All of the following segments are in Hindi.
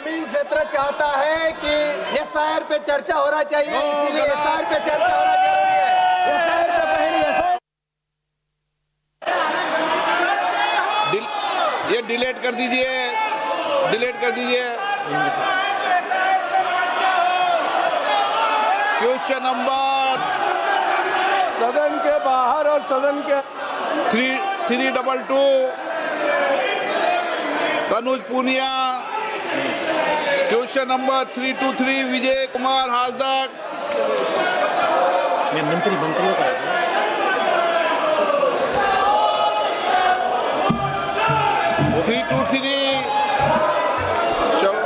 ग्रामीण क्षेत्र चाहता है कि एसआईआर पे चर्चा होना चाहिए, इसीलिए एसआईआर पे चर्चा होना जरूरी है। एसआईआर पे पहले ये डिलीट कर दीजिए, डिलीट कर दीजिए। क्वेश्चन नंबर सदन के बाहर और सदन के 322 तनुज पूनिया। Question number 323 Vijay Kumar Hajda. मैं मंत्रियों का 323 चलो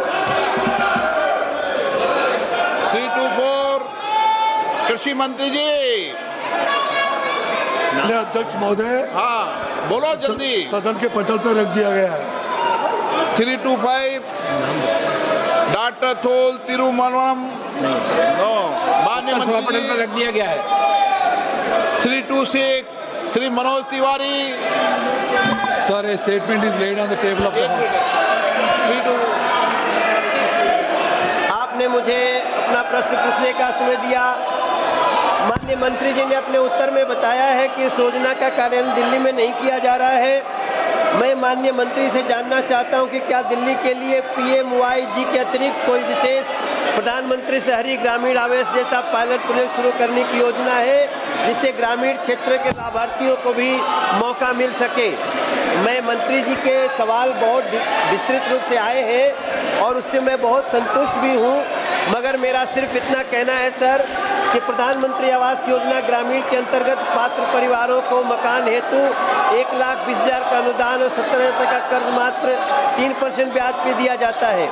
324 कृषि मंत्री जी। अध्यक्ष महोदय, हाँ बोलो जल्दी। सदन के पटल पर रख दिया गया है। 325 डॉक्टर थोल तिरुमलम मान्य पटल पर रख दिया गया है। 326 Shri Manoj Tiwari. Sir, a statement is laid on the table of the House. आपने मुझे अपना प्रश्न पूछने का समय दिया। माननीय मंत्री जी ने अपने उत्तर में बताया है कि इस योजना का कार्यान्वयन दिल्ली में नहीं किया जा रहा है। मैं माननीय मंत्री से जानना चाहता हूं कि क्या दिल्ली के लिए PMYG के अतिरिक्त कोई विशेष प्रधानमंत्री शहरी ग्रामीण आवास जैसा पायलट प्रोजेक्ट शुरू करने की योजना है, जिससे ग्रामीण क्षेत्र के लाभार्थियों को भी मौका मिल सके। मैं मंत्री जी के सवाल बहुत विस्तृत रूप से आए हैं और उससे मैं बहुत संतुष्ट भी हूं, मगर मेरा सिर्फ इतना कहना है सर कि प्रधानमंत्री आवास योजना ग्रामीण के अंतर्गत पात्र परिवारों को मकान हेतु 1,20,000 का अनुदान और 17,000 का कर्ज मात्र 3% ब्याज पे दिया जाता है।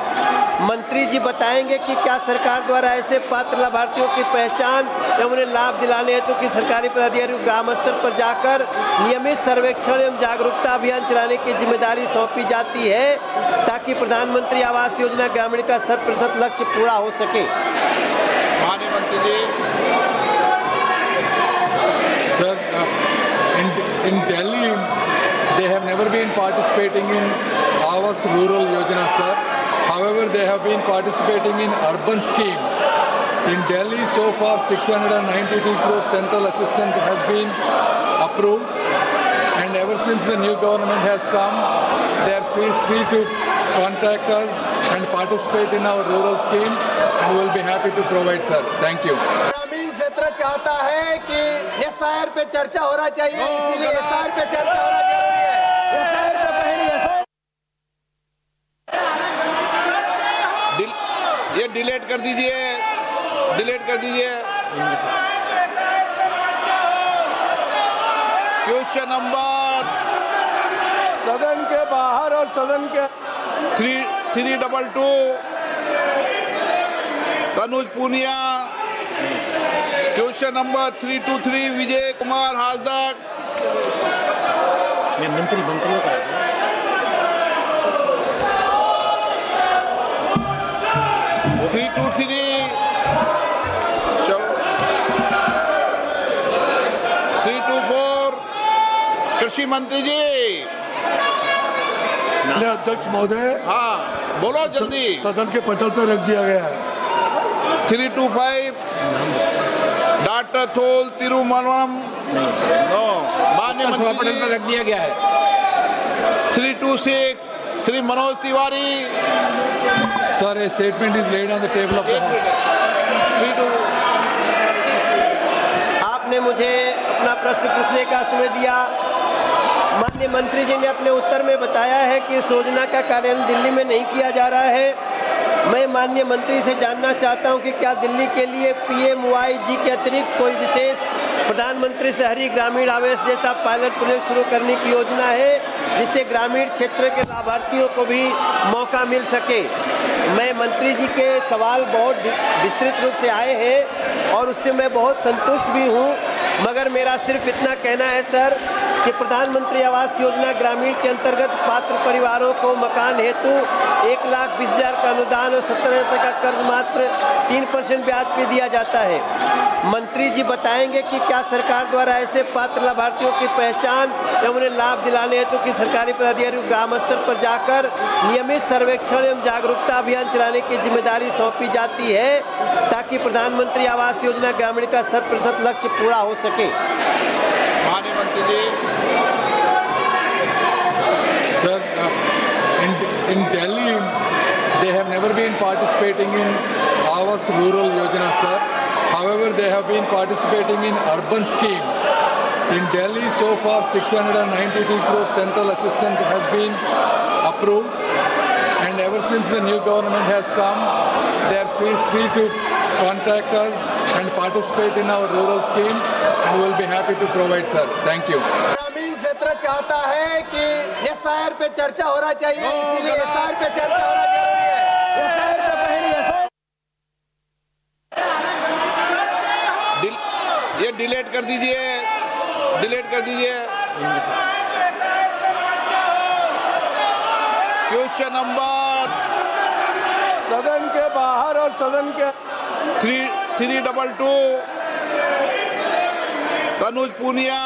मंत्री जी बताएंगे कि क्या सरकार द्वारा ऐसे पात्र लाभार्थियों की पहचान एवं उन्हें लाभ दिलाने हेतु कि सरकारी पदाधिकारी ग्राम स्तर पर जाकर नियमित सर्वेक्षण एवं जागरूकता अभियान चलाने की जिम्मेदारी सौंपी जाती है, ताकि प्रधानमंत्री आवास योजना ग्रामीण का 100% लक्ष्य पूरा हो सके। माननीय मंत्री जी। Sir, in Delhi, they have never been participating in Awas Rural Yojana, sir. However, they have been participating in urban scheme. In Delhi, so far 692 crore central assistance has been approved, and ever since the new government has come, they are free to contact us and participate in our rural scheme, and we will be happy to provide, sir. Thank you. ग्रामीण क्षेत्र चाहता है कि एसआईआर पे चर्चा होना चाहिए, इसीलिए एसआईआर पे चर्चा होना जरूरी है। एसआईआर पे पहले ये डिलीट कर दीजिए, डिलीट कर दीजिए। क्वेश्चन नंबर सदन के बाहर और सदन के 322 तनुज पूनिया। Question number 323 Vijay Kumar Hajda. मैं मंत्रियों का 323 चलो 324 कृषि मंत्री जी। अध्यक्ष महोदय, हाँ बोलो जल्दी। सदन के पटल पर रख दिया गया है। 325 डॉक्टर थोल तिरुमलम मान्य पटल पर रख दिया गया है। 326 Shri Manoj Tiwari. Sir, a statement is laid on the table of the House. आपने मुझे अपना प्रश्न पूछने का समय दिया। माननीय मंत्री जी ने अपने उत्तर में बताया है कि इस योजना का कार्यान्वयन दिल्ली में नहीं किया जा रहा है। मैं माननीय मंत्री से जानना चाहता हूं कि क्या दिल्ली के लिए PMYG के अतिरिक्त कोई विशेष प्रधानमंत्री शहरी ग्रामीण आवास जैसा पायलट प्रोजेक्ट शुरू करने की योजना है, जिससे ग्रामीण क्षेत्र के लाभार्थियों को भी मौका मिल सके। मैं मंत्री जी के सवाल बहुत विस्तृत रूप से आए हैं और उससे मैं बहुत संतुष्ट भी हूं, मगर मेरा सिर्फ इतना कहना है सर कि प्रधानमंत्री आवास योजना ग्रामीण के अंतर्गत पात्र परिवारों को मकान हेतु 1,20,000 का अनुदान और 17,000 का कर्ज मात्र 3% ब्याज पे दिया जाता है। मंत्री जी बताएंगे कि क्या सरकार द्वारा ऐसे पात्र लाभार्थियों की पहचान एवं उन्हें लाभ दिलाने हेतु कि सरकारी पदाधिकारी ग्राम स्तर पर जाकर नियमित सर्वेक्षण एवं जागरूकता अभियान चलाने की जिम्मेदारी सौंपी जाती है ताकि प्रधानमंत्री आवास योजना ग्रामीण का 100% लक्ष्य पूरा हो सके। माननीय मंत्री जी। Sir, in Delhi, they have never been participating in Awas Rural Yojana, sir. However, they have been participating in urban scheme. In Delhi, so far 692 crore central assistance has been approved, and ever since the new government has come, they are free to contact us and participate in our rural scheme, and we will be happy to provide, sir. Thank you. ग्रामीण क्षेत्र चाहता है कि एसआईआर पे चर्चा होना चाहिए, इसीलिए एसआईआर पे चर्चा होना जरूरी है। एसआईआर पे पहले ये डिलीट कर दीजिए, डिलीट कर दीजिए। क्वेश्चन नंबर सदन के बाहर और सदन के 322 तनुज पूनिया।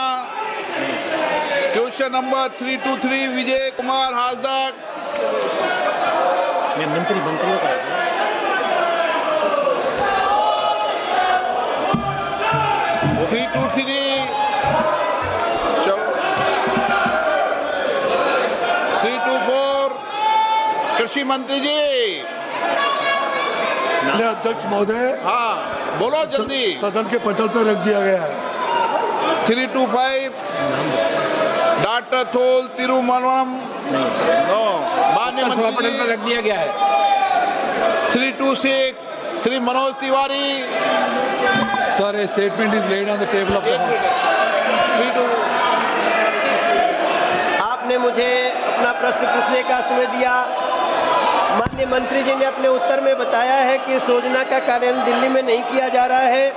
Question number 323 Vijay Kumar Hajda. मंत्रियों का 323 चलो 324 कृषि मंत्री जी। अध्यक्ष महोदय, हाँ बोलो जल्दी। सदन के पटल पर रख दिया गया है। 325 डॉक्टर थोल तिरुमलम। माननीय पटल मंत्री पर जी। रख दिया गया है। 326 Shri Manoj Tiwari. Sir, a statement is laid on the table of the एक House. मिनट। आपने मुझे अपना प्रश्न पूछने का समय दिया। माननीय मंत्री जी ने अपने उत्तर में बताया है कि इस योजना का कार्यान्वयन दिल्ली में नहीं किया जा रहा है।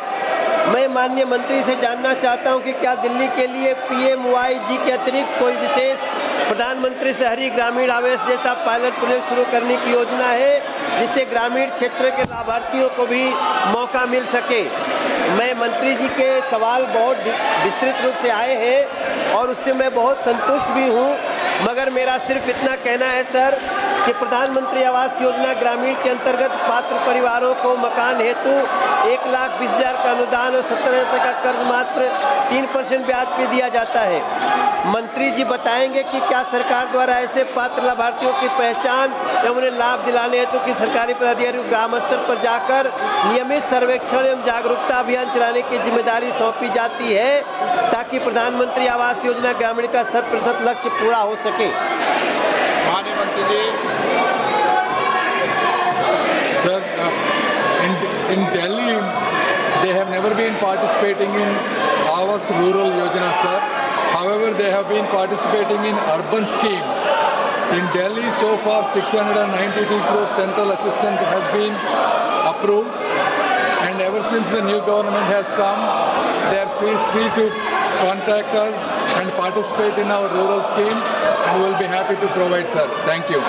मैं माननीय मंत्री से जानना चाहता हूं कि क्या दिल्ली के लिए PMYG के अतिरिक्त कोई विशेष प्रधानमंत्री शहरी ग्रामीण आवास जैसा पायलट प्रोजेक्ट शुरू करने की योजना है जिससे ग्रामीण क्षेत्र के लाभार्थियों को भी मौका मिल सके। मैं मंत्री जी के सवाल बहुत विस्तृत रूप से आए हैं और उससे मैं बहुत संतुष्ट भी हूं, मगर मेरा सिर्फ इतना कहना है सर कि प्रधानमंत्री आवास योजना ग्रामीण के अंतर्गत पात्र परिवारों को मकान हेतु 1,20,000 का अनुदान और 17,000 का कर्ज मात्र 3% ब्याज पे दिया जाता है। मंत्री जी बताएंगे कि क्या सरकार द्वारा ऐसे पात्र लाभार्थियों की पहचान एवं उन्हें लाभ दिलाने हेतु कि सरकारी पदाधिकारी ग्राम स्तर पर जाकर नियमित सर्वेक्षण एवं जागरूकता अभियान चलाने की जिम्मेदारी सौंपी जाती है ताकि प्रधानमंत्री आवास योजना ग्रामीण का 100% लक्ष्य पूरा हो सके। माननीय मंत्री जी। Sir, in Delhi, they have never been participating in Awas Rural Yojana, sir. However, they have been participating in urban scheme. In Delhi, so far 692 crore central assistance has been approved, and ever since the new government has come, they are free to contact us and participate in our rural scheme, and we will be happy to provide, sir. Thank you.